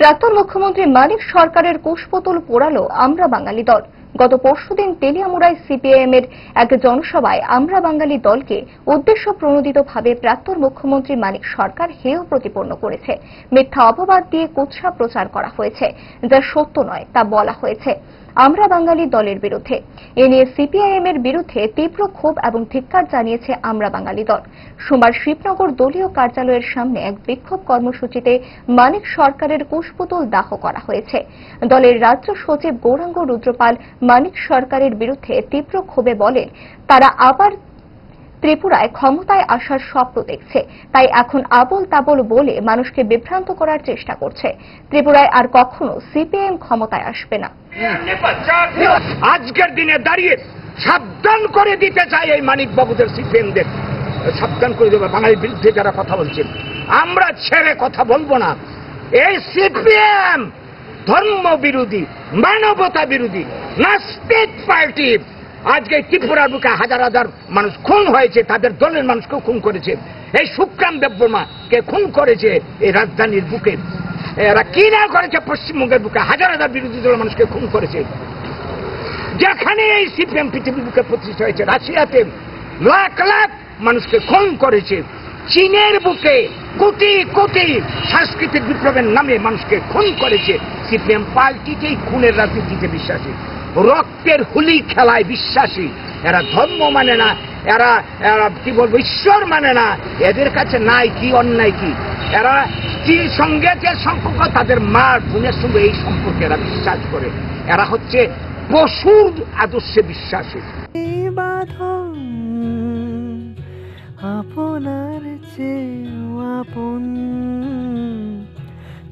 প্রাক্তন মুখ্যমন্ত্রী মানিক সরকারের কুশপুতুল পোড়ালো আমরা বাঙালি দল। গত পরশুদিন তেলিয়ামুড়ায় সিপিআইএম এর এক জনসভায় আমরা বাঙালি দলকে উদ্দেশ্য প্রণোদিতভাবে প্রাক্তন মুখ্যমন্ত্রী মানিক সরকার হেয় প্রতিপন্ন করেছে। মিথ্যা অপবাদ দিয়ে কুৎসা প্রচার করা হয়েছে, যা সত্য নয় তা বলা হয়েছে আমরা বাঙালি দলের বিরুদ্ধে। এ নিয়ে সিপিআইএম এর বিরুদ্ধে তীব্র ক্ষোভ এবং ধিক্কার জানিয়েছে আমরা বাঙালি দল। সোমবার শিবনগর দলীয় কার্যালয়ের সামনে এক বিক্ষোভ কর্মসূচিতে মানিক সরকারের কুশপুতুল দাহ করা হয়েছে। দলের রাজ্য সচিব গৌরাঙ্গ রুদ্রপাল মানিক সরকারের বিরুদ্ধে তীব্র ক্ষোভে বলেন, তারা আবার ত্রিপুরায় ক্ষমতায় আসার স্বপ্ন দেখছে, তাই এখন আবোল তাবোল বলে মানুষকে বিভ্রান্ত করার চেষ্টা করছে। ত্রিপুরায় আর কখনো সিপিএম ক্ষমতায় আসবে না। আজকের দিনে দাঁড়িয়ে সাবধান করে দিতে চাই এই মানিক বাবুদের, সিপিএমদের সাবধান করে দেবে। বাঙালির বিরুদ্ধে যারা কথা বলছেন, আমরা ছেড়ে কথা বলবো না। এই সিপিএম ধর্ম বিরোধী, মানবতা বিরোধী, নাস্তিক পার্টি। আজকে ত্রিপুরার বুকে হাজার হাজার মানুষ খুন হয়েছে, তাদের দলের মানুষকেও খুন করেছে। এই সুকাম দেববর্মাকে খুন করেছে এই রাজধানীর বুকে। এরা কি না করেছে পশ্চিমবঙ্গের বুকে, হাজার হাজার বিরোধী দলের মানুষকে খুন করেছে। যেখানে এই সিপিএম পৃথিবীর বুকে প্রতিষ্ঠা হয়েছে, রাশিয়াতে লাখ লাখ মানুষকে খুন করেছে। চীনের বুকে কোটি কোটি সাংস্কৃতিক বিপ্লবের নামে মানুষকে খুন করেছে। সিপিএম পার্টিতেই খুনের রাজনীতিতে বিশ্বাসী, রক্তের হুলি খেলায় বিশ্বাসী। এরা ধর্ম মানে না, এরা কি বলবো, ঈশ্বর মানে না। এদের কাছে নাই কি অন্যায় কি। এরা স্ত্রীর সঙ্গে যে সম্পর্ক, তাদের মা বোনের সঙ্গে এই সম্পর্কে এরা বিশ্বাস করে। এরা হচ্ছে পশুর আদর্শে বিশ্বাসী। আপনার চেয়েও আপন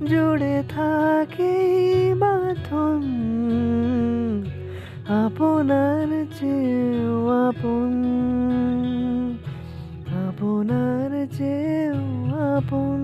জুড়ে থাকে বাঁধন, আপনার চেয়েও আপন, আপনার চেয়েও আপন।